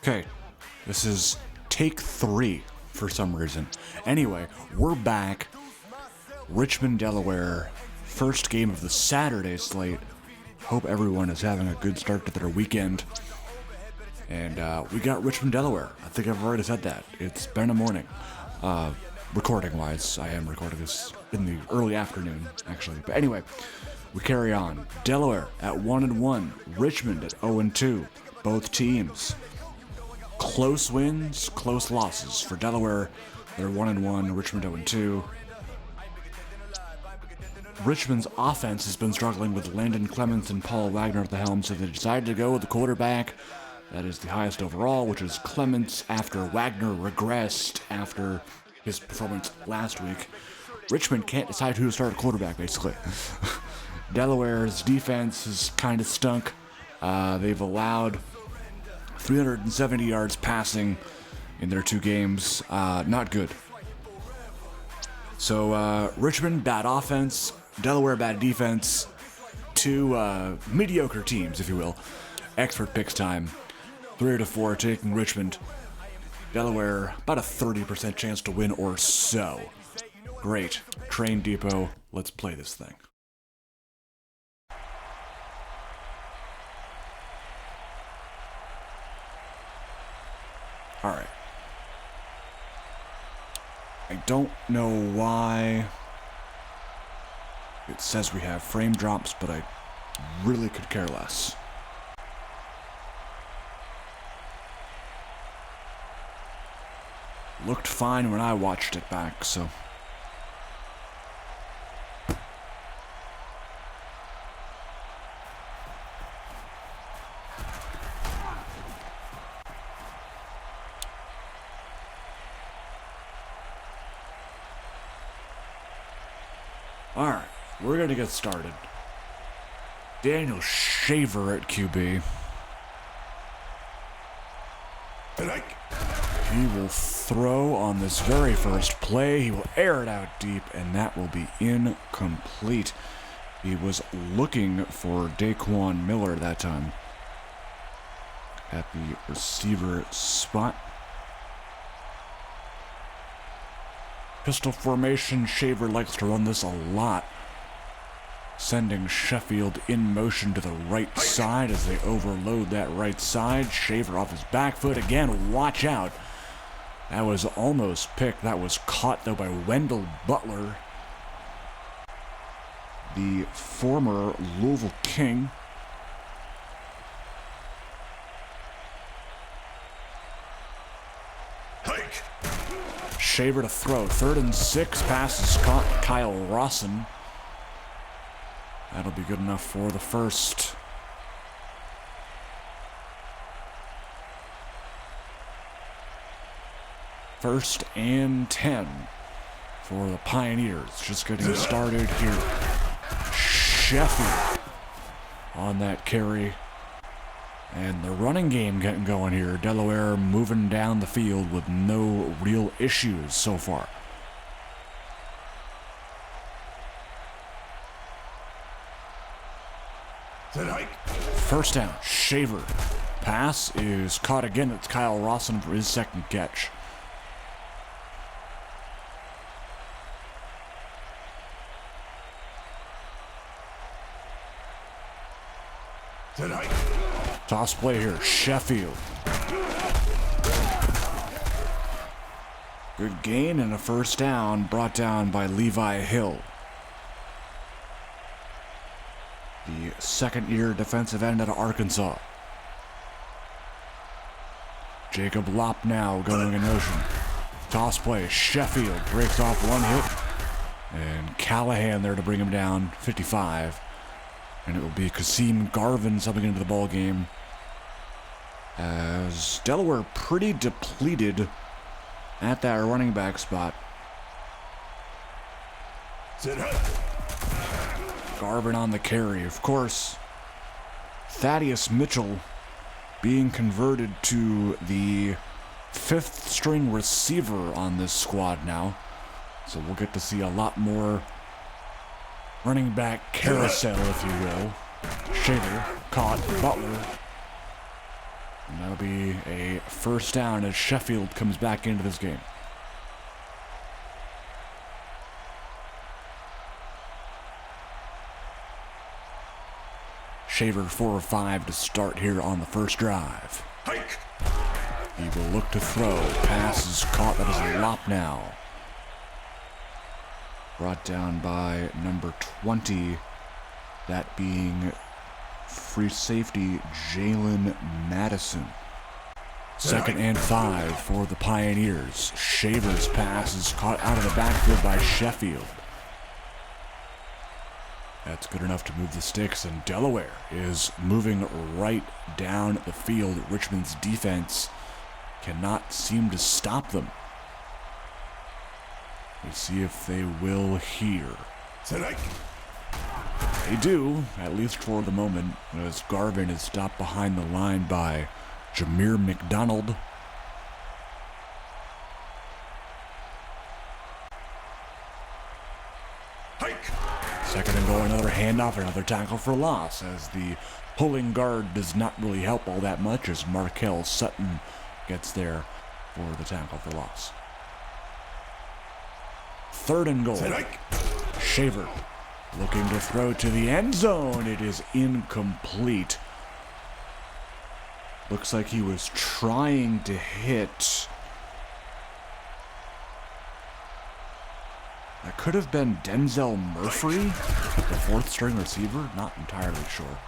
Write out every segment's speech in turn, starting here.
Okay, this is take 3 for some reason. Anyway, we're back. Richmond, Delaware. First game of the Saturday slate. Hope everyone is having a good start to their weekend. And we got Richmond, Delaware. I think I've already said that. It's been a morning. Recording-wise, I am recording this in the early afternoon, actually. But anyway, we carry on. Delaware at 1-1. Richmond at 0-2. Both teams. Close wins, close losses. For Delaware, they're 1-1. Richmond 0-2. Richmond's offense has been struggling with Landon Clements and Paul Wagner at the helm, so they decided to go with the quarterback that is the highest overall, which is Clements, after Wagner regressed after his performance last week. Richmond can't decide who to start at quarterback, basically. Delaware's defense has kind of stunk. They've allowed 370 yards passing in their 2 games. Not good. So Richmond, bad offense. Delaware, bad defense. 2 mediocre teams, if you will. Expert picks time. 3-4 taking Richmond. Delaware, about a 30% chance to win or so. Great. Train Depot, let's play this thing. Alright. I don't know why it says we have frame drops, but I really could care less. Looked fine when I watched it back, so. Alright, we're gonna get started. Daniel Shaver at QB. He will throw on this very first play. He will air it out deep, and that will be incomplete. He was looking for Daquan Miller that time at the receiver spot. Pistol formation. Shaver likes to run this a lot, sending Sheffield in motion to the right side as they overload that right side. Shaver off his back foot again. Watch out. That was almost picked. That was caught, though, by Wendell Butler, the former Louisville King. Shaver to throw. 3rd and 6. Pass is caught. Kyle Rawson. That'll be good enough for the first. First and 10 for the Pioneers. Just getting started here. Sheffield on that carry. And the running game getting going here. Delaware moving down the field with no real issues so far. First down, Shaver. Pass is caught again. It's Kyle Rawson for his second catch. Toss play here, Sheffield. Good gain and a first down, brought down by Levi Hill, the second-year defensive end out of Arkansas. Jacob Lopp now going in motion. Toss play, Sheffield breaks off one hit, and Callahan there to bring him down, 55. And it will be Kasim Garvin subbing into the ball game, as Delaware pretty depleted at that running back spot. Garvin on the carry. Of course, Thaddeus Mitchell being converted to the 5th string receiver on this squad now. So we'll get to see a lot more running back carousel, if you will. Shaver caught Butler. And that'll be a first down as Sheffield comes back into this game. Shaver 4 of 5 to start here on the first drive. Hike. He will look to throw. Pass is caught. That is a lop now. Brought down by number 20. That being free safety Jalen Madison. 2nd and 5 for the Pioneers. Shaver's pass is caught out of the backfield by Sheffield. That's good enough to move the sticks, and Delaware is moving right down the field. Richmond's defense cannot seem to stop them. We see if they will here. They do, at least for the moment, as Garvin is stopped behind the line by Jameer McDonald. Second and goal, another handoff, another tackle for loss, as the pulling guard does not really help all that much as Markel Sutton gets there for the tackle for loss. 3rd and goal. Shaver looking to throw to the end zone. It is incomplete. Looks like he was trying to hit. That could have been Denzel Murphy, the 4th string receiver. Not entirely sure.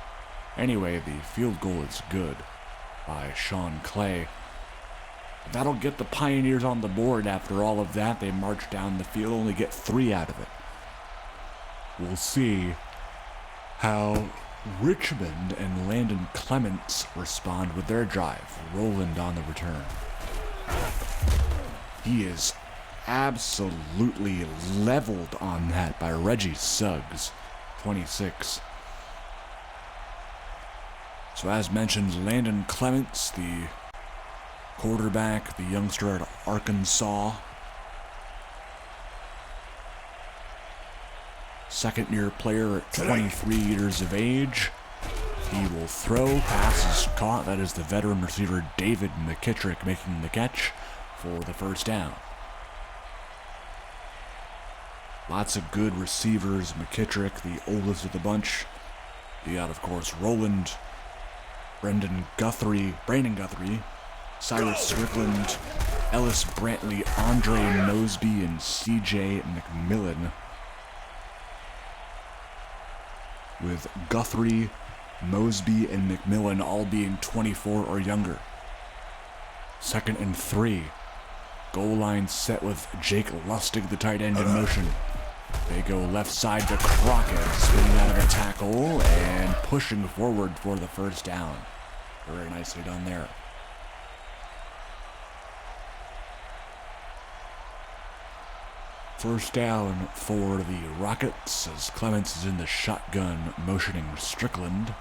Anyway, the field goal is good by Sean Clay. That'll get the Pioneers on the board. After all of that, they march down the field, only get 3 out of it. We'll see how Richmond and Landon Clements respond with their drive. Roland on the return. He is absolutely leveled on that by Reggie Suggs, 26. So as mentioned, Landon Clements, the quarterback, the youngster at Arkansas. 2nd-year player at 23 years of age. He will throw. Pass is caught. That is the veteran receiver David McKittrick making the catch for the first down. Lots of good receivers. McKittrick, the oldest of the bunch. You got, of course, Roland, Brandon Guthrie, Cyrus Strickland, Ellis Brantley, Andre Mosby, and C.J. McMillan. With Guthrie, Mosby, and McMillan all being 24 or younger. 2nd and 3. Goal line set with Jake Lustig, the tight end, in motion. They go left side to Crockett, spinning out of a tackle and pushing forward for the first down. Very nicely done there. First down for the Rockets as Clements is in the shotgun motioning Strickland.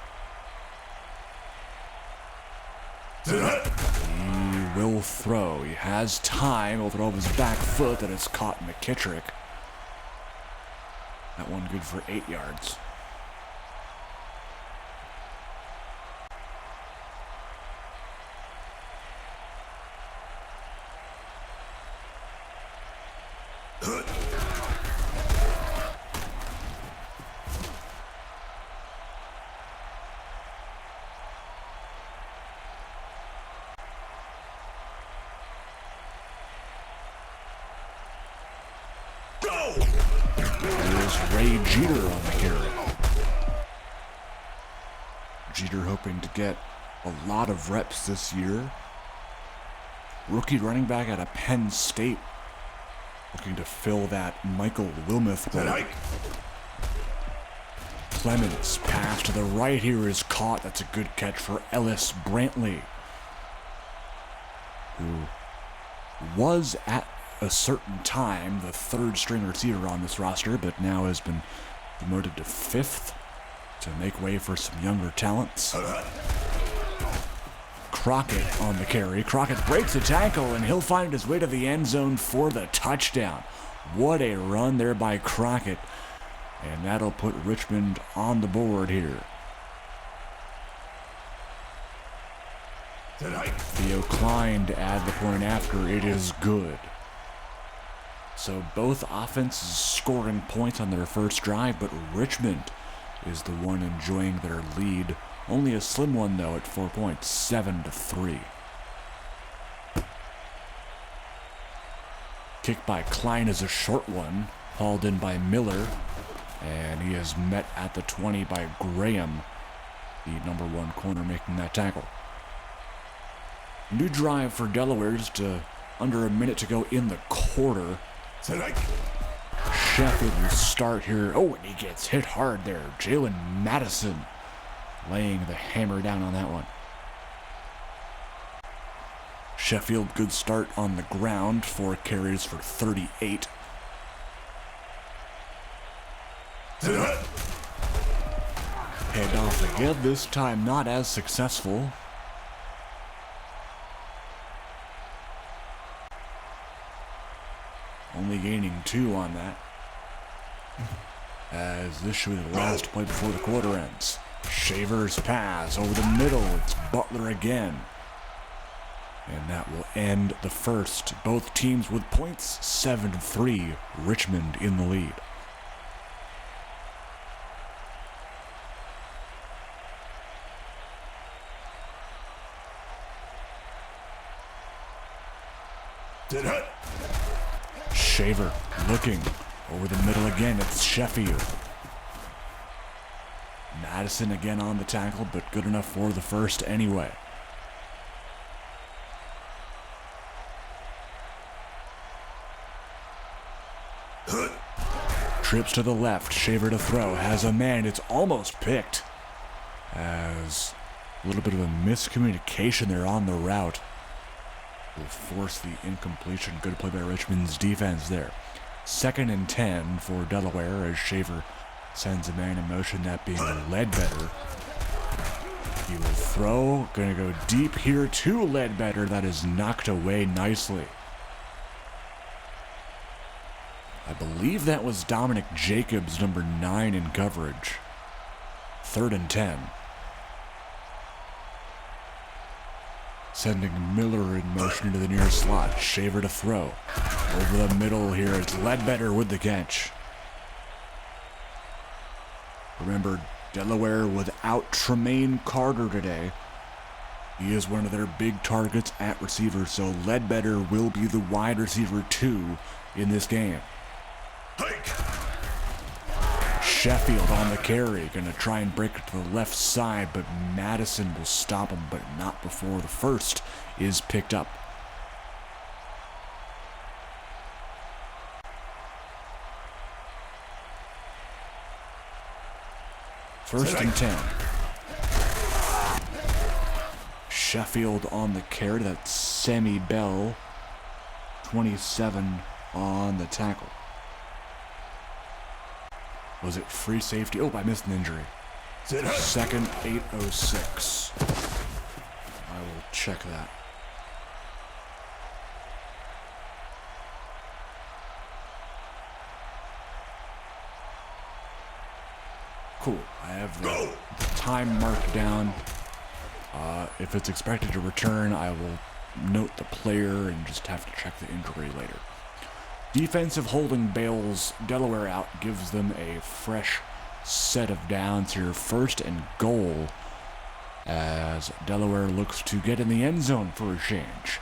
He will throw. He has time. He'll throw with his back foot that has caught McKittrick. That one good for 8 yards. Jeter on the carry. Jeter hoping to get a lot of reps this year. Rookie running back out of Penn State looking to fill that Michael Wilmoth role. Clements pass to the right here is caught. That's a good catch for Ellis Brantley, who was at a certain time the 3rd string receiver on this roster, but now has been promoted to 5th to make way for some younger talents. Crockett on the carry. Crockett breaks the tackle and he'll find his way to the end zone for the touchdown. What a run there by Crockett, and that'll put Richmond on the board here. Theo Klein to add the point after. It is good. So both offenses scoring points on their first drive, but Richmond is the one enjoying their lead. Only a slim one, though, at 4 points, 7-3. Kick by Klein is a short one, hauled in by Miller, and he is met at the 20 by Graham, the number 1 corner making that tackle. New drive for Delaware, just under a minute to go in the quarter. Sheffield will start here. Oh, and he gets hit hard there. Jalen Madison laying the hammer down on that one. Sheffield, good start on the ground. 4 carries for 38. Head off again, this time not as successful. Only gaining 2 on that. As this should be the last play before the quarter ends. Shaver's pass over the middle. It's Butler again. And that will end the first. Both teams with points, 7-3. Richmond in the lead. Shaver looking over the middle again. It's Sheffield. Madison again on the tackle, but good enough for the first anyway. Trips to the left. Shaver to throw. Has a man. It's almost picked. As a little bit of a miscommunication there on the route will force the incompletion. Good play by Richmond's defense there. 2nd and 10 for Delaware as Shaver sends a man in motion, that being Ledbetter. He will throw. Going to go deep here to Ledbetter. That is knocked away nicely. I believe that was Dominic Jacobs, number 9 in coverage. 3rd and 10. Sending Miller in motion into the near slot. Shaver to throw. Over the middle here, it's Ledbetter with the catch. Remember, Delaware without Tremaine Carter today. He is one of their big targets at receiver, so Ledbetter will be the wide receiver 2 in this game. Sheffield on the carry, gonna try and break it to the left side, but Madison will stop him, but not before the first is picked up. First and 10. Sheffield on the carry, that's Sammy Bell, 27 on the tackle. Was it free safety? Oh, I missed an injury. 2nd, 8:06. I will check that. Cool. I have the time marked down. If it's expected to return, I will note the player and just have to check the injury later. Defensive holding bails Delaware out, gives them a fresh set of downs here. 1st and goal as Delaware looks to get in the end zone for a change.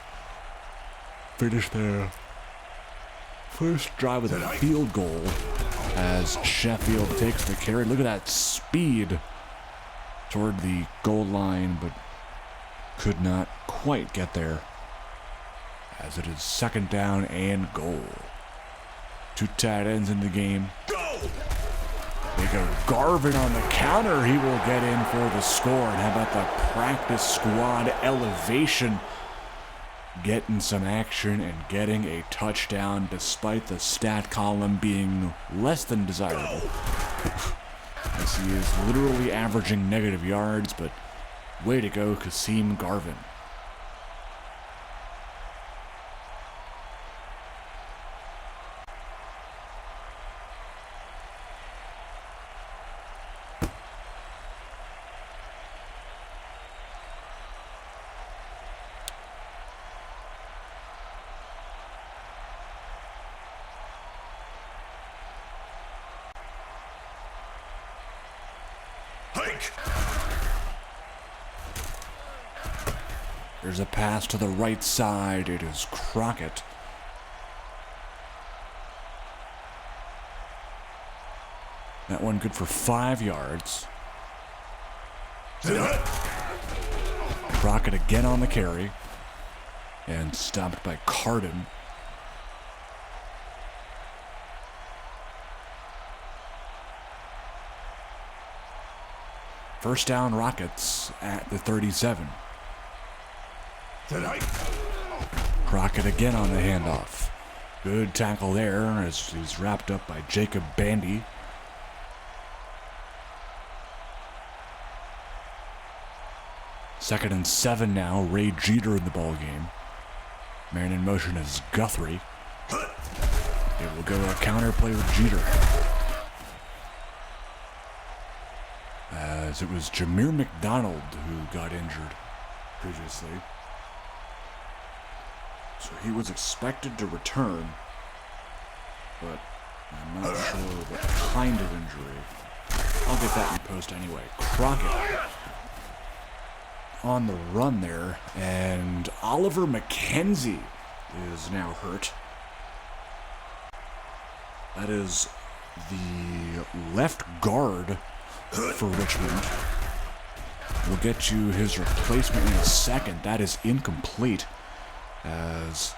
Finish their first drive with a field goal as Sheffield takes the carry. Look at that speed toward the goal line, but could not quite get there as it is 2nd down and goal. 2 tight ends in the game. They go Garvin on the counter. He will get in for the score. And how about the practice squad elevation? Getting some action and getting a touchdown despite the stat column being less than desirable. As he is literally averaging negative yards, but way to go, Kasim Garvin. There's a pass to the right side. It is Crockett. That one good for 5 yards. Crockett again on the carry. And stopped by Carden. First down Rockets at the 37. Crockett again on the handoff. Good tackle there as he's wrapped up by Jacob Bandy. Second and 7 now. Ray Jeter in the ball game. Man in motion is Guthrie. It will go a counterplay with Jeter. As it was Jameer McDonald who got injured previously. So he was expected to return, but I'm not sure what kind of injury. I'll get that in post anyway. Crockett on the run there, and Oliver McKenzie is now hurt. That is the left guard for Richmond. We'll get you his replacement in a second. That is incomplete, as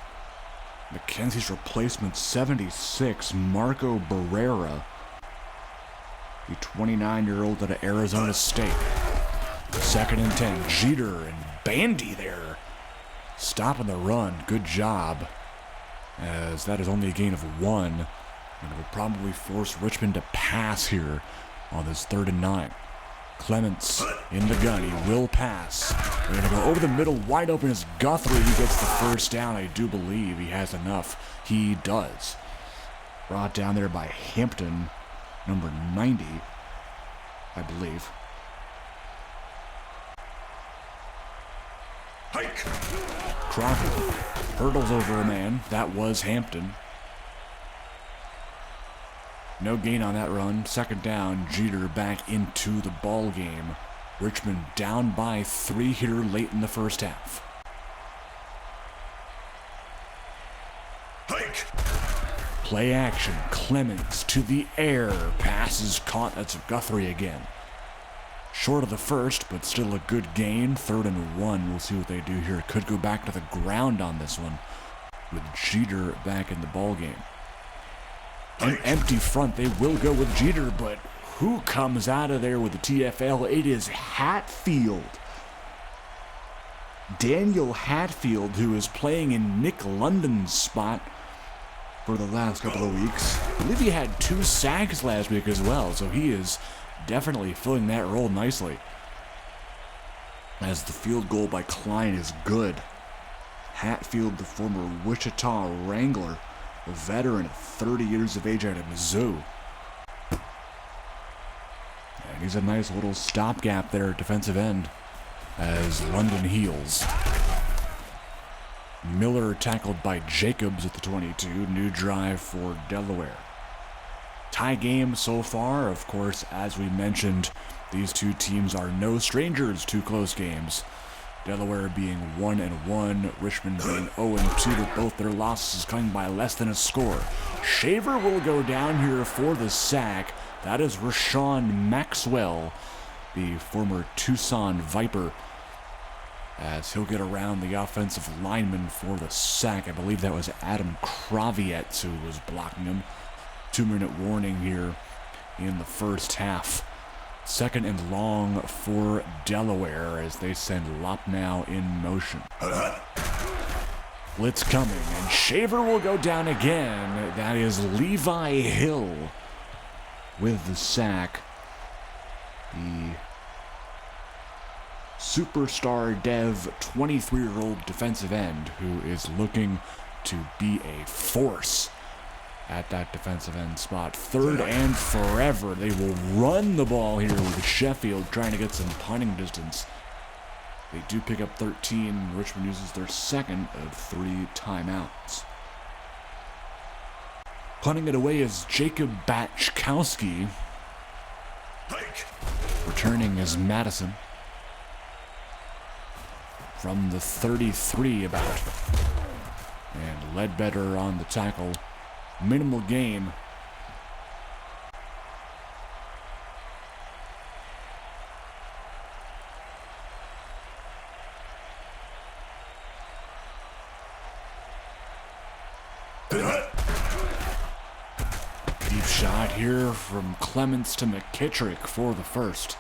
McKenzie's replacement, 76, Marco Barrera, the 29-year-old out of Arizona State. Second and 10, Jeter and Bandy there, stopping the run. Good job, as that is only a gain of 1, and it will probably force Richmond to pass here on this 3rd and 9. Clements in the gun. He will pass. They're going to go over the middle. Wide open is Guthrie. He gets the first down. I do believe he has enough. He does. Brought down there by Hampton, number 90, I believe. Crockett hurdles over a man. That was Hampton. No gain on that run. Second down. Jeter back into the ball game. Richmond down by 3 here late in the first half. Play action. Clements to the air. Pass is caught. That's Guthrie again. Short of the first, but still a good gain. 3rd and 1. We'll see what they do here. Could go back to the ground on this one with Jeter back in the ball game. An empty front. They will go with Jeter, but who comes out of there with the TFL? It is Hatfield. Daniel Hatfield, who is playing in Nick London's spot for the last couple of weeks. I believe he had 2 sacks last week as well, so he is definitely filling that role nicely. As the field goal by Klein is good. Hatfield, the former Wichita Wrangler, a veteran of 30 years of age out of Mizzou. And he's a nice little stopgap there at defensive end as London heals. Miller tackled by Jacobs at the 22. New drive for Delaware. Tie game so far. Of course, as we mentioned, these two teams are no strangers to close games. Delaware being 1-1, Richmond being 0-2, with both their losses coming by less than a score. Shaver will go down here for the sack. That is Rashawn Maxwell, the former Tucson Viper, as he'll get around the offensive lineman for the sack. I believe that was Adam Kravietz who was blocking him. 2-minute warning here in the first half. Second and long for Delaware as they send Lopnow in motion. Blitz coming, and Shaver will go down again. That is Levi Hill with the sack. The superstar dev 23-year-old defensive end who is looking to be a force at that defensive end spot. 3rd and forever. They will run the ball here with Sheffield trying to get some punting distance. They do pick up 13. Richmond uses their second of 3 timeouts. Punting it away is Jacob Batchkowski. Returning is Madison. From the 33 about. And Ledbetter on the tackle. Minimal gain. Deep shot here from Clements to McKittrick for the first.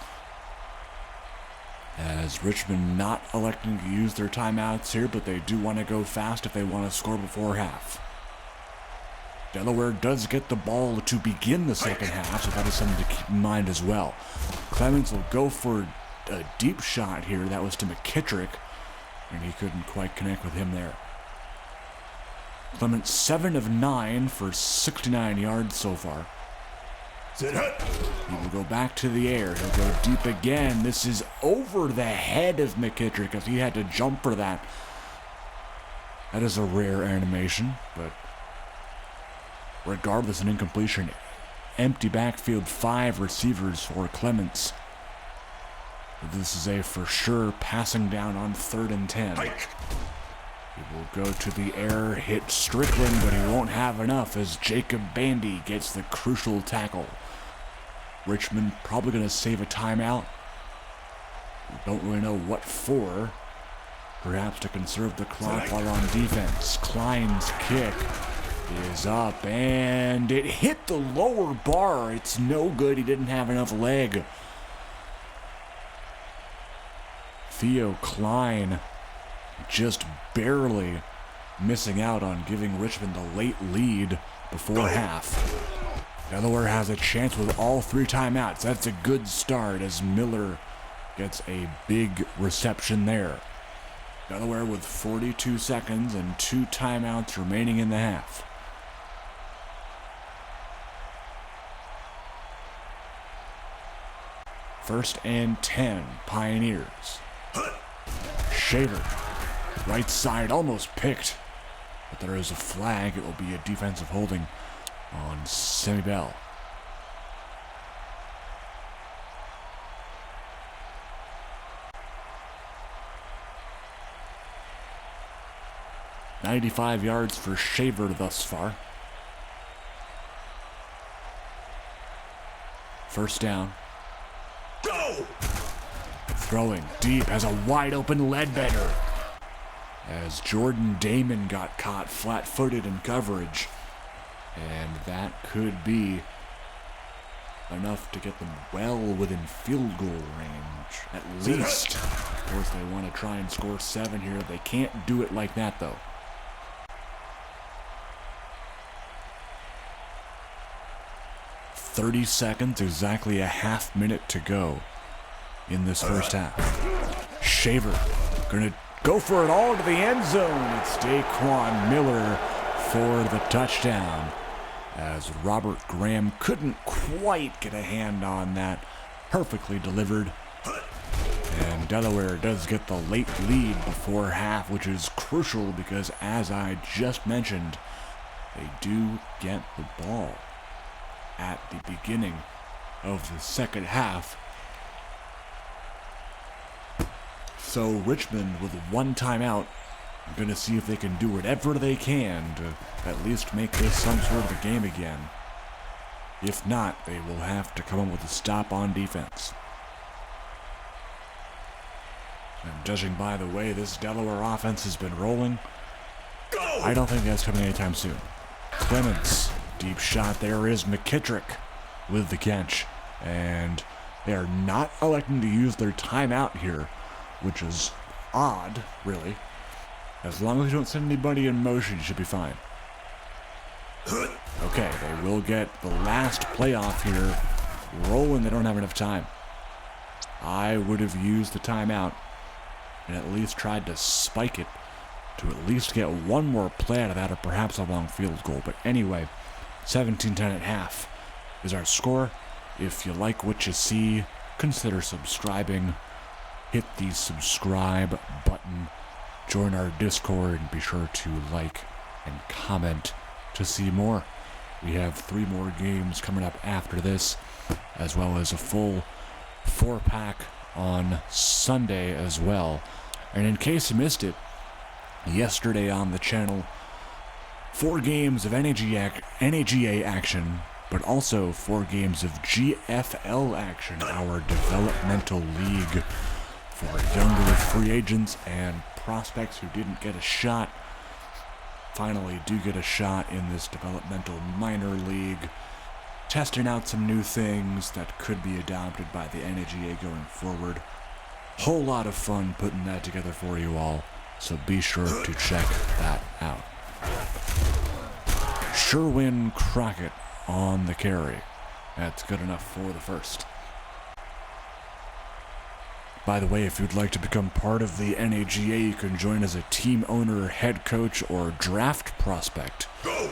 As Richmond not electing to use their timeouts here, but they do want to go fast if they want to score before half. Delaware does get the ball to begin the second half, so that is something to keep in mind as well. Clements will go for a deep shot here. That was to McKittrick, and he couldn't quite connect with him there. Clements 7 of 9 for 69 yards so far. He will go back to the air. He'll go deep again. This is over the head of McKittrick as he had to jump for that. That is a rare animation, but regardless, an incompletion. Empty backfield, 5 receivers for Clements. This is a for sure passing down on 3rd and 10. He will go to the air, hit Strickland, but he won't have enough as Jacob Bandy gets the crucial tackle. Richmond probably going to save a timeout. We don't really know what for. Perhaps to conserve the clock while on defense. Klein's kick is up, and it hit the lower bar. It's no good. He didn't have enough leg. Theo Klein just barely missing out on giving Richmond the late lead before half. Delaware has a chance with all 3 timeouts. That's a good start as Miller gets a big reception there. Delaware with 42 seconds and 2 timeouts remaining in the half. First and 10, Pioneers. Shaver, right side, almost picked. But there is a flag. It will be a defensive holding on Semi Bell. "95 yards for Shaver thus far. First down. Go! Throwing deep has a wide open Ledbetter. As Jordan Damon got caught flat-footed in coverage. And that could be enough to get them well within field goal range, at least. Of course, they want to try and score 7 here. They can't do it like that, though. "30 seconds, exactly a half minute to go in this first half. Shaver gonna go for it all to the end zone. It's Daquan Miller for the touchdown, as Robert Graham couldn't quite get a hand on that. Perfectly delivered. And Delaware does get the late lead before half, which is crucial because, as I just mentioned, they do get the ball at the beginning of the second half. So Richmond, with 1 timeout, are going to see if they can do whatever they can to at least make this some sort of a game again. If not, they will have to come up with a stop on defense. And judging by the way this Delaware offense has been rolling, I don't think that's coming anytime soon. Clements, deep shot there is McKittrick with the catch. And they are not electing to use their timeout here, which is odd, really. As long as you don't send anybody in motion, you should be fine. Okay, they will get the last playoff here rolling. They don't have enough time. I would have used the timeout and at least tried to spike it to at least get one more play out of that, or perhaps a long field goal. But anyway, 17-10 at half is our score. If you like what you see, consider subscribing. Hit the subscribe button. Join our Discord and be sure to like and comment to see more. We have 3 more games coming up after this, as well as a full 4-pack on Sunday as well. And in case you missed it, yesterday on the channel, 4 games of NAGA action, but also 4 games of GFL action, our developmental league for younger free agents and prospects who didn't get a shot. Finally do get a shot in this developmental minor league, testing out some new things that could be adopted by the NAGA going forward. Whole lot of fun putting that together for you all, so be sure to check that out. Sherwin Crockett on the carry. That's good enough for the first. By the way, if you'd like to become part of the NAGA, you can join as a team owner, head coach, or draft prospect. More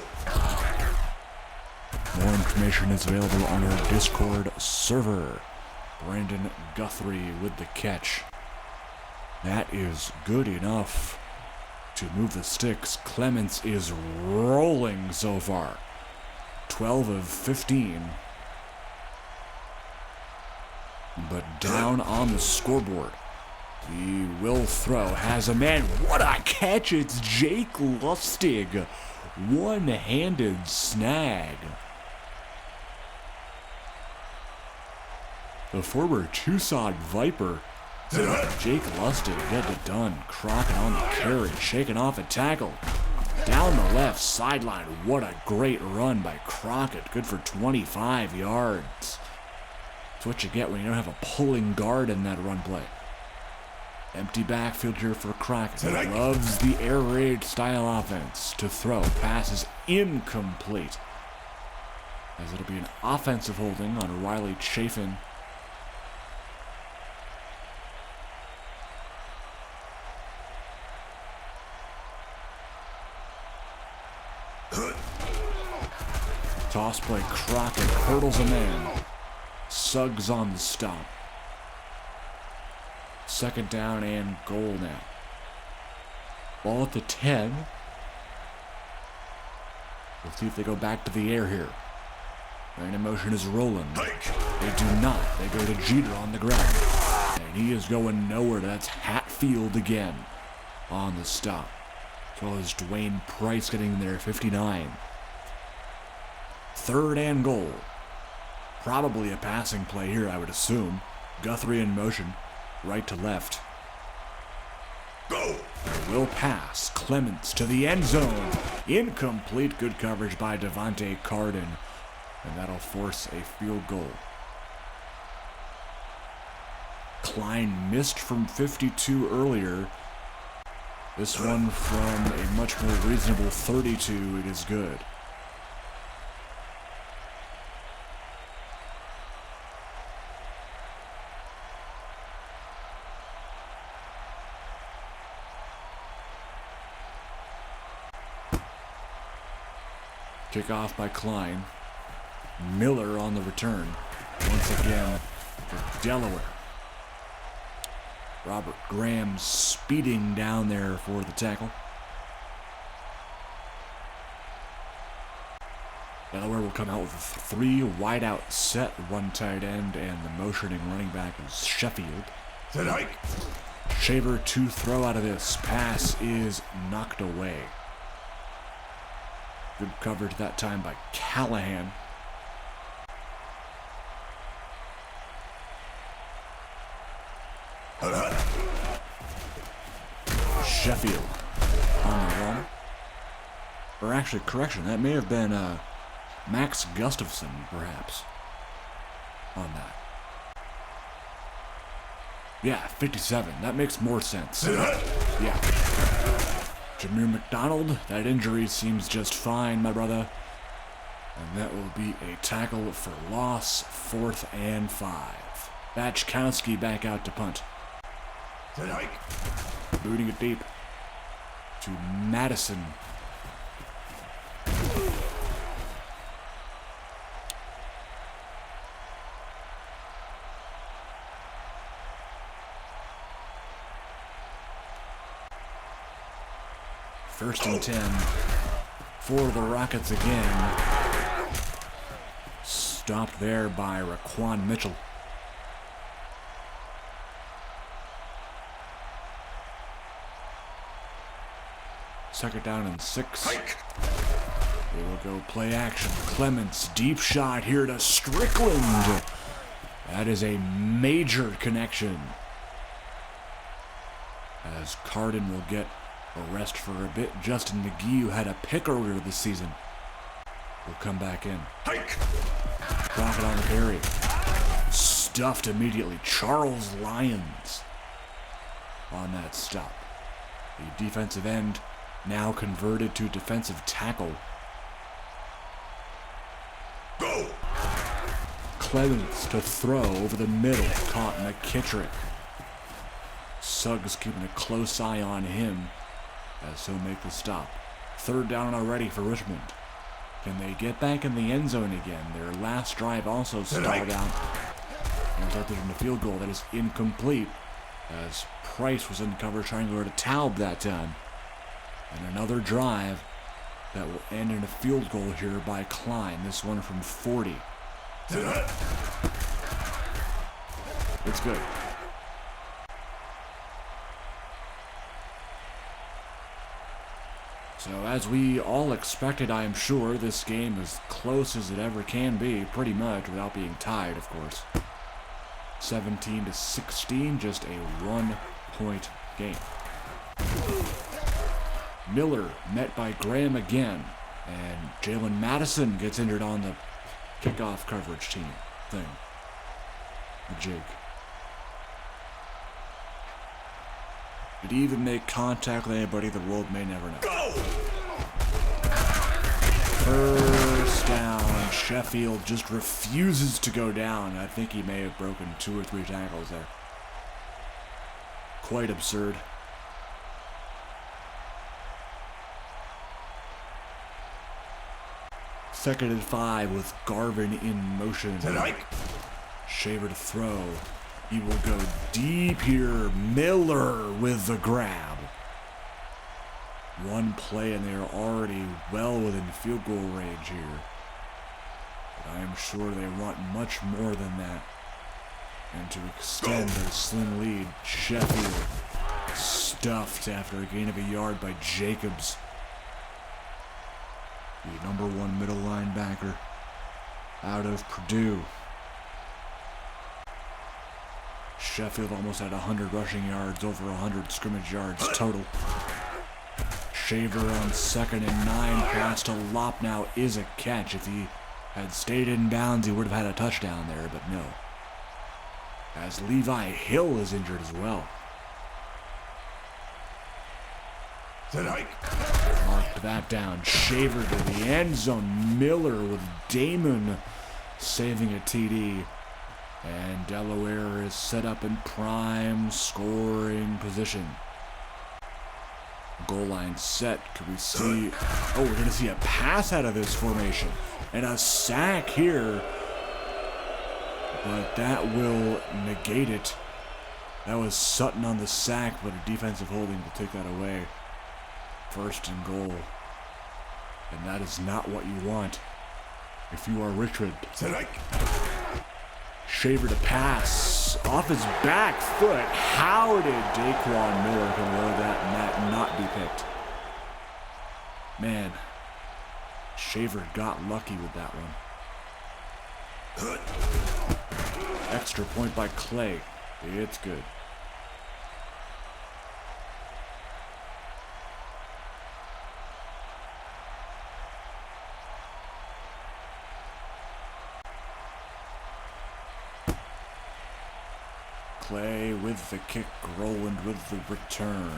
information is available on our Discord server. Brandon Guthrie with the catch. That is good enough to move the sticks. Clements is rolling so far. 12 of 15. But down on the scoreboard. He will throw. Has a man. What a catch! It's Jake Lustig. One-handed snag. The former Tucson Viper, Jake Lustig, get it done. Crockett on the carry, shaking off a tackle. Down the left sideline. What a great run by Crockett. Good for 25 yards. That's what you get when you don't have a pulling guard in that run play. Empty backfield here for Crockett. He loves the air raid style offense. To throw. Pass is incomplete, as it'll be an offensive holding on Riley Chafin. Toss play, Crockett hurdles a man. Suggs on the stop. Second down and goal now. Ball at the 10. We'll see if they go back to the air here. Random motion is rolling. They do not. They go to Jeter on the ground. And he is going nowhere. That's Hatfield again on the stop. As well as Dwayne Price getting there, 59. Third and goal. Probably a passing play here, I would assume. Guthrie in motion, right to left. Go! Will pass. Clements to the end zone. Incomplete. Good coverage by Devontae Carden. And that'll force a field goal. Klein missed from 52 earlier. This one from a much more reasonable 32. It is good. Kickoff by Klein. Miller on the return. Once again for Delaware. Robert Graham speeding down there for the tackle. Delaware will come out with a 3 wideout set, 1 tight end, and the motioning running back is Sheffield. Shaver to throw out of this. Pass is knocked away. Good coverage that time by Callahan. Sheffield on the run. Or actually, correction, that may have been Max Gustafson, perhaps, on that. Yeah, 57. That makes more sense. Yeah. Jameer McDonald, that injury seems just fine, my brother. And that will be a tackle for loss, 4th and 5. Batchkowski back out to punt. Booting it deep to Madison. First and 10 for the Rockets again. Stopped there by Raquan Mitchell. Second down and 6. They will go play action. Clements, deep shot here to Strickland. That is a major connection. As Carden will get a rest for a bit. Justin McGee, who had a pick earlier this season, will come back in. Crockett on the carry. Stuffed immediately. Charles Lyons on that stop. The defensive end now converted to defensive tackle. Go! Clements to throw over the middle. Caught McKittrick. Suggs keeping a close eye on him as he'll make the stop. Third down already for Richmond. Can they get back in the end zone again? Their last drive also stalled out and resulted in a field goal that is incomplete, as Price was in cover trying to go to Taub that time. And another drive that will end in a field goal here by Klein. This one from 40. It's good. So as we all expected, I am sure, this game as close as it ever can be, pretty much, without being tied, of course. 17-16, just a 1-point game. Miller met by Graham again, and Jalen Madison gets injured on the kickoff coverage team thing. The jig. Did he even make contact with anybody? The world may never know. Go! First down. Sheffield just refuses to go down. I think he may have broken 2 or 3 tackles there. Quite absurd. Second and 5 with Garvin in motion. Shaver to throw. He will go deep here. Miller with the grab. One play and they are already well within field goal range here. But I am sure they want much more than that. And to extend their slim lead, Sheffield stuffed after a gain of a yard by Jacobs. The number 1 middle linebacker out of Purdue. Sheffield almost had 100 rushing yards, over 100 scrimmage yards total. Shaver on 2nd and 9, pass to Lopnow is a catch. If he had stayed in bounds, he would have had a touchdown there, but no. As Levi Hill is injured as well. Marked that down. Shaver to the end zone. Miller with Damon saving a TD. And Delaware is set up in prime scoring position. Goal line set. Could we see... Oh, we're going to see a pass out of this formation. And a sack here. But that will negate it. That was Sutton on the sack, but a defensive holding will take that away. First and goal. And that is not what you want if you are Richmond. Shaver to pass off his back foot. How did Daquan Miller come over that and that not be picked? Man, Shaver got lucky with that one. Extra point by Clay. It's good. Clay with the kick, Roland with the return.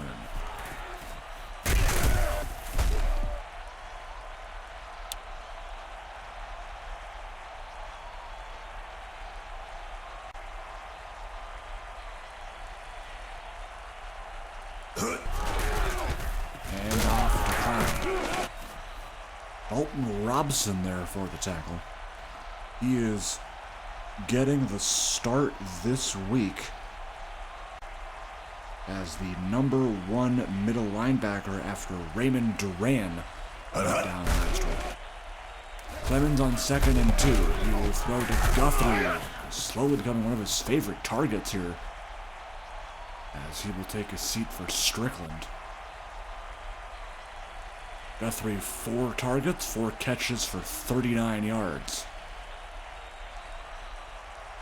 And off to Klein. Dalton Robson there for the tackle. He is getting the start this week as the number 1 middle linebacker after Raymond Duran went down last week. Clemens on 2nd and 2. He will throw to Guthrie, slowly becoming one of his favorite targets here, as he will take a seat for Strickland. Guthrie, 4 targets, 4 catches for 39 yards.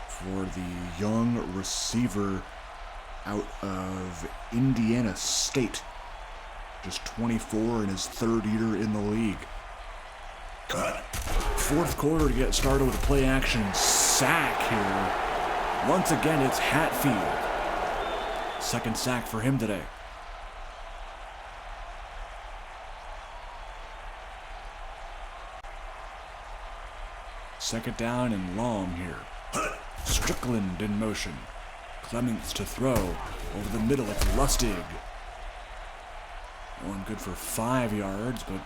For the young receiver out of Indiana State. Just 24 in his 3rd year in the league. 4th quarter to get started with a play action sack here. Once again, it's Hatfield. 2nd sack for him today. Second down and long here. Strickland in motion. Clements to throw. Over the middle, it's Lustig. Going good for 5 yards, but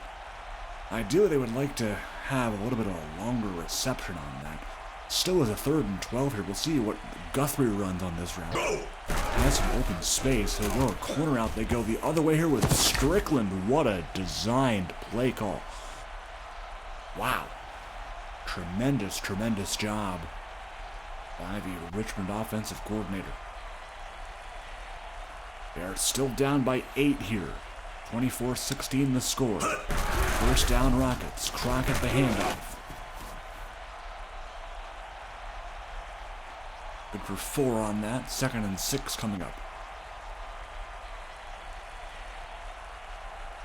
ideally they would like to have a little bit of a longer reception on that. Still is a 3rd and 12 here. We'll see what Guthrie runs on this round. Has some open space. He'll go a corner out. They go the other way here with Strickland. What a designed play call. Wow. Tremendous, tremendous job by the Richmond offensive coordinator. They are still down by 8 here. 24-16 the score. 1st down Rockets. Crockett the handoff. Good for 4 on that. 2nd and 6 coming up.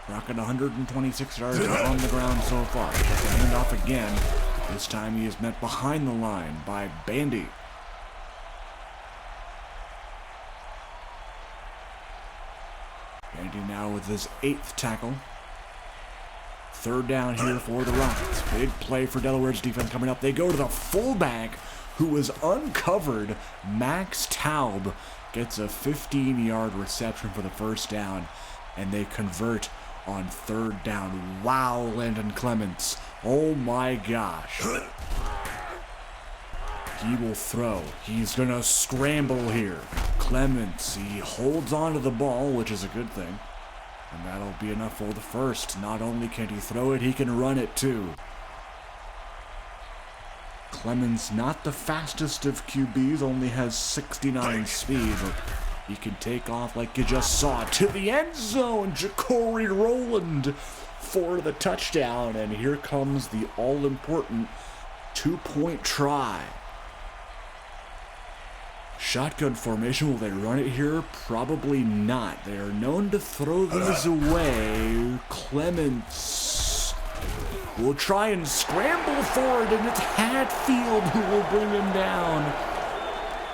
Crockett 126 yards on the ground so far. Gets the handoff again. This time he is met behind the line by Bandy. Bandy now with his 8th tackle. 3rd down here for the Rockets. Big play for Delaware's defense coming up. They go to the fullback who was uncovered. Max Taub gets a 15-yard reception for the 1st down, and they convert on 3rd down. Wow, Landon Clements. Oh my gosh. He will throw. He's going to scramble here. Clements, he holds on to the ball, which is a good thing. And that'll be enough for the 1st. Not only can he throw it, he can run it too. Clements, not the fastest of QBs, only has 69 speed, but he can take off like you just saw. To the end zone, Ja'Cory Rowland for the touchdown. And here comes the all-important 2-point try. Shotgun formation, will they run it here? Probably not. They are known to throw these away. Clements will try and scramble for it, and it's Hatfield who will bring him down.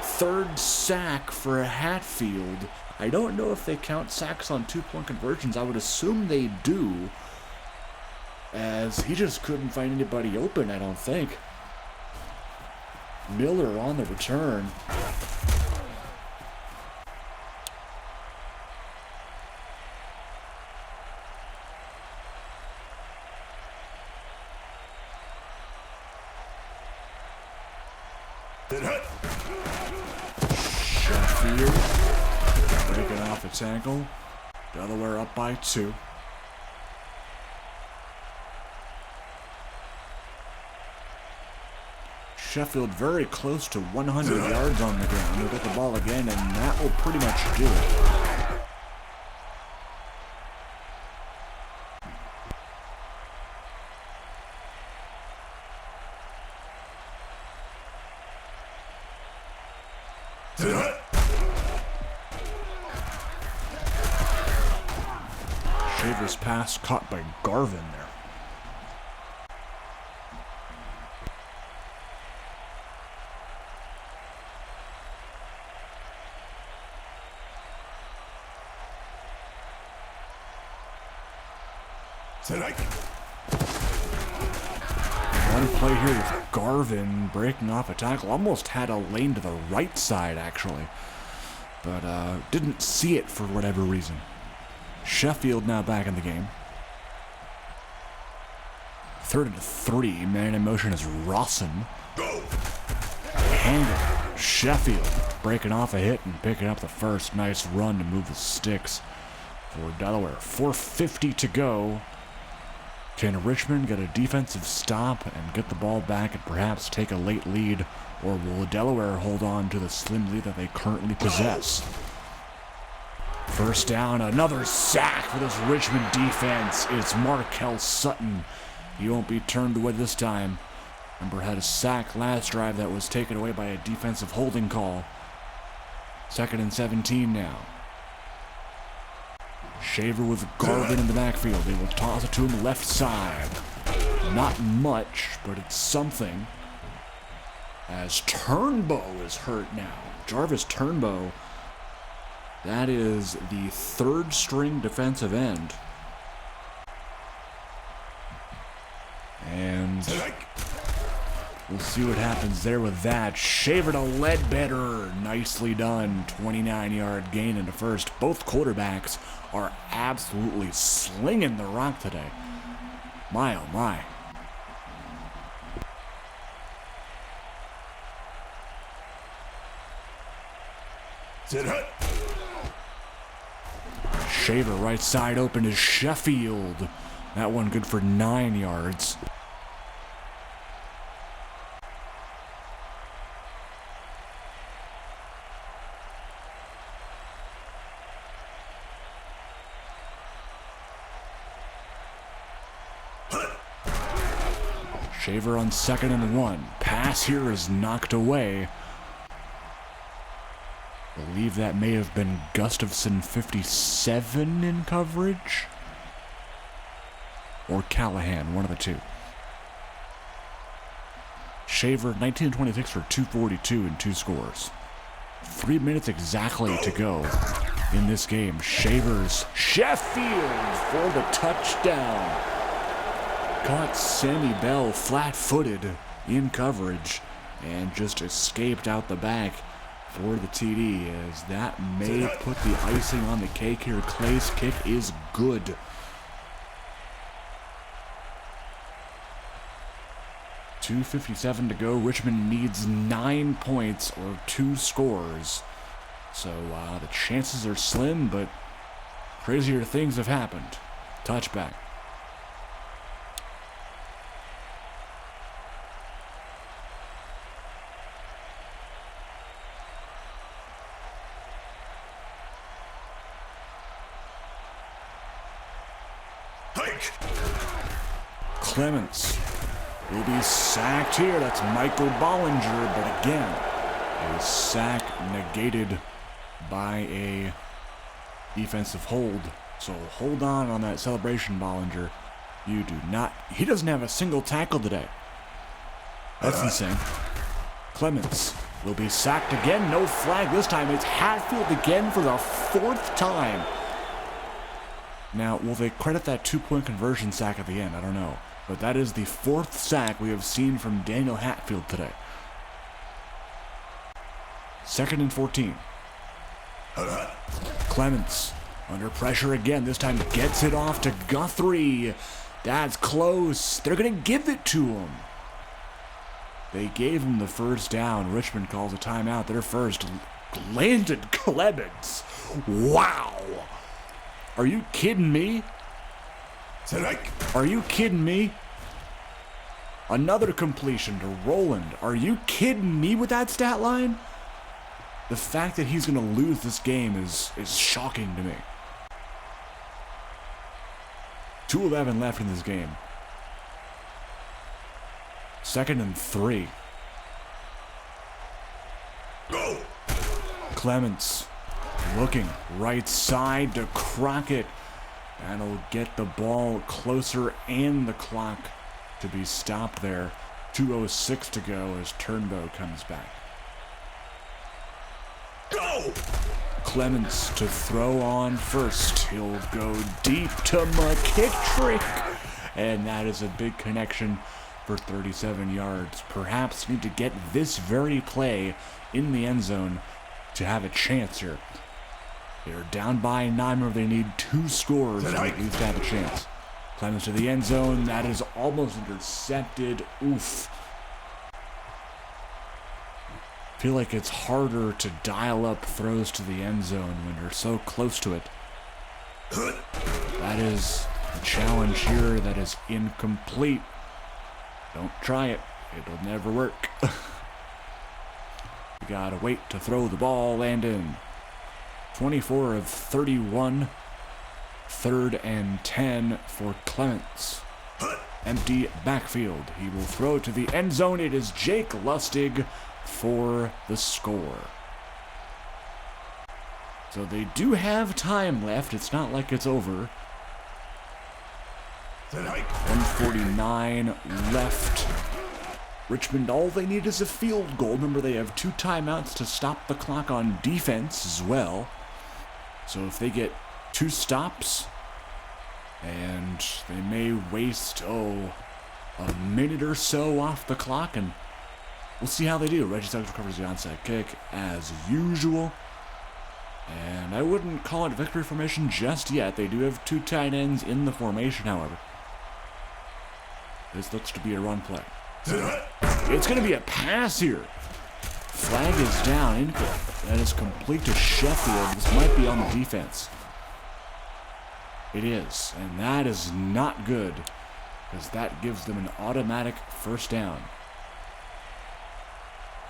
3rd sack for Hatfield. I don't know if they count sacks on 2-point conversions. I would assume they do, as he just couldn't find anybody open, I don't think. Miller on the return. Sheffield breaking off a tackle. Delaware up by 2. Sheffield very close to 100 yards on the ground. He'll get the ball again, and that will pretty much do it. Shaver's pass caught by Garvin there. One play here with Garvin breaking off a tackle. Almost had a lane to the right side, actually. But didn't see it for whatever reason. Sheffield now back in the game. 3rd and 3. Man in motion is Rawson. Handle. Sheffield breaking off a hit and picking up the 1st. Nice run to move the sticks for Delaware. 4:50 to go. Can Richmond get a defensive stop and get the ball back and perhaps take a late lead, or will Delaware hold on to the slim lead that they currently possess? First down, another sack for this Richmond defense. It's Markel Sutton. He won't be turned away this time. Remember, had a sack last drive that was taken away by a defensive holding call. 2nd and 17 now. Shaver with Garvin in the backfield. They will toss it to him left side. Not much, but it's something. As Turnbow is hurt now. Jarvis Turnbow. That is the 3rd string defensive end. And we'll see what happens there with that. Shaver to Ledbetter. Nicely done. 29-yard gain in the first. Both quarterbacks are absolutely slinging the rock today. My, oh my. Shaver right side open is Sheffield. That one good for 9 yards. Shaver on 2nd and 1. Pass here is knocked away. Believe that may have been Gustafson 57 in coverage. Or Callahan, one of the two. Shaver 19-26 for 242 and 2 scores. 3 minutes exactly to go in this game. Shaver's Sheffield for the touchdown. Caught Sammy Bell flat-footed in coverage and just escaped out the back for the TD, as that may put the icing on the cake here. Clay's kick is good. .257 to go. Richmond needs 9 points or 2 scores. So the chances are slim, but crazier things have happened. Touchback. Clements will be sacked here. That's Michael Bollinger, but again, a sack negated by a defensive hold. So hold on that celebration, Bollinger. You do not. He doesn't have a single tackle today. That's insane. Clements will be sacked again. No flag this time. It's Hatfield again for the 4th time. Now, will they credit that 2-point conversion sack at the end? I don't know. But that is the 4th sack we have seen from Daniel Hatfield today. 2nd and 14. Clements under pressure again. This time gets it off to Guthrie. That's close. They're going to give it to him. They gave him the first down. Richmond calls a timeout. Their first. Landon Clements. Wow. Are you kidding me? Are you kidding me? Another completion to Roland. Are you kidding me with that stat line? The fact that he's going to lose this game is shocking to me. 2:11 left in this game. 2nd and 3. Go. Clements looking right side to Crockett. That'll get the ball closer and the clock to be stopped there. 2:06 to go as Turnbow comes back. Go! Clements to throw on first. He'll go deep to McKittrick. And that is a big connection for 37 yards. Perhaps need to get this very play in the end zone to have a chance here. They're down by 9, or they need 2 scores to at least have a chance. Clements to the end zone. That is almost intercepted. Oof. I feel like it's harder to dial up throws to the end zone when you're so close to it. That is a challenge here that is incomplete. Don't try it. It'll never work. You gotta wait to throw the ball, Landon. 24 of 31. 3rd and 10 for Clements. Empty backfield. He will throw to the end zone. It is Jake Lustig for the score. So they do have time left. It's not like it's over. 1:49 left. Richmond, all they need is a field goal. Remember, they have 2 timeouts to stop the clock on defense as well. So if they get 2 stops, and they may waste, a minute or so off the clock, and we'll see how they do. Reggie Suggs recovers the onside kick as usual. And I wouldn't call it victory formation just yet. They do have 2 tight ends in the formation, however. This looks to be a run play. It's going to be a pass here. Flag is down. That is complete to Sheffield. This might be on the defense. It is, and that is not good, because that gives them an automatic first down.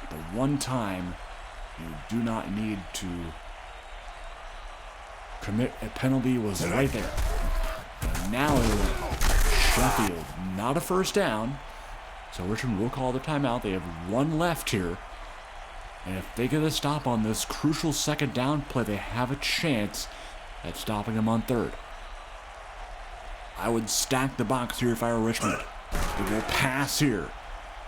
The one time you do not need to commit a penalty was right there. And now it is Sheffield, not a first down, so Richmond will call the timeout. They have 1 left here, and if they get a stop on this crucial second down play, they have a chance at stopping them on 3rd. I would stack the box here if I were Richmond. They will pass here.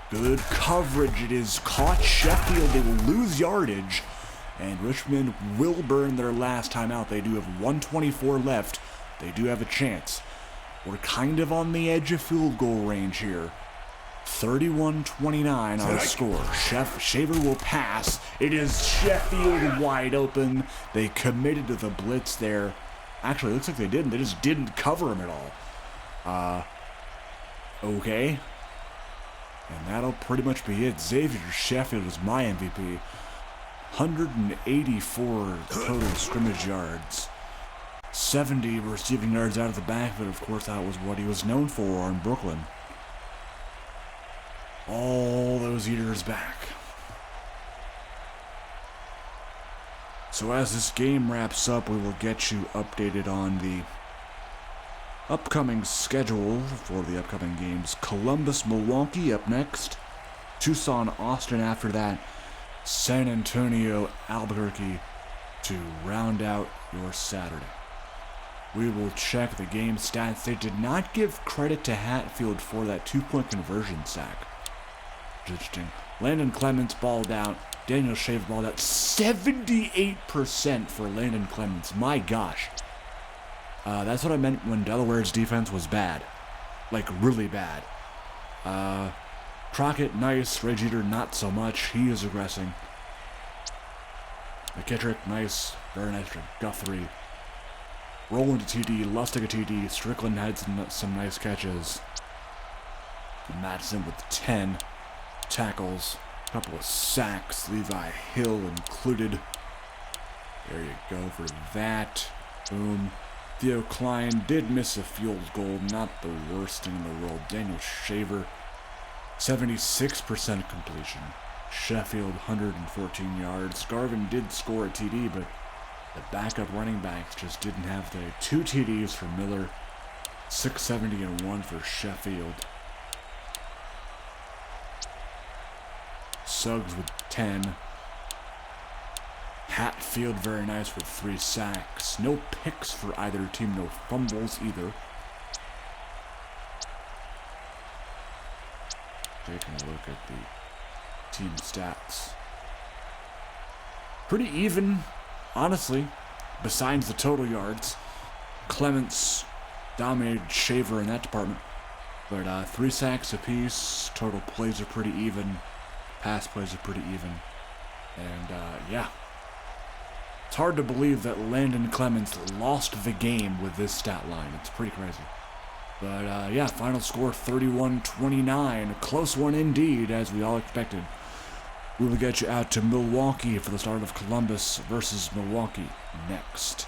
Good coverage. It is caught. Sheffield, they will lose yardage. And Richmond will burn their last timeout. They do have 1:24 left. They do have a chance. We're kind of on the edge of field goal range here. 31-29 our score. Shaver will pass. It is Sheffield wide open. They committed to the blitz there. Actually, it looks like they didn't. They just didn't cover him at all. Okay. And that'll pretty much be it. Xavier Sheffield is my MVP. 184 total scrimmage yards. 70 receiving yards out of the backfield. Of course, that was what he was known for in Brooklyn. All those years back. So as this game wraps up, we will get you updated on the upcoming schedule for the upcoming games. Columbus, Milwaukee up next. Tucson, Austin after that. San Antonio, Albuquerque to round out your Saturday. We will check the game stats. They did not give credit to Hatfield for that 2-point conversion sack. Interesting. Landon Clements balled out. Daniel Shaver balled out. 78% for Landon Clements. My gosh. That's what I meant when Delaware's defense was bad. Like, really bad. Crockett, nice. Ray Jeter, not so much. He is aggressing. McKittrick, nice. Very nice for Guthrie. Rowland to TD. Lustig a TD. Strickland had some nice catches. Madison with 10 tackles. A couple of sacks. Levi Hill included. There you go for that. Boom. Theo Klein did miss a field goal. Not the worst thing in the world. Daniel Shaver, 76% completion. Sheffield, 114 yards. Garvin did score a TD, but the backup running backs just didn't have the 2 TDs for Miller. 670 and 1 for Sheffield. Suggs with 10. Hatfield, very nice with 3 sacks. No picks for either team, no fumbles either. Taking a look at the team stats. Pretty even, honestly, besides the total yards. Clements dominated Shaver in that department. But 3 sacks apiece. Total plays are pretty even. Pass plays are pretty even. And yeah. It's hard to believe that Landon Clements lost the game with this stat line. It's pretty crazy. But yeah, final score 31-29. A close one indeed, as we all expected. We will get you out to Milwaukee for the start of Columbus versus Milwaukee next.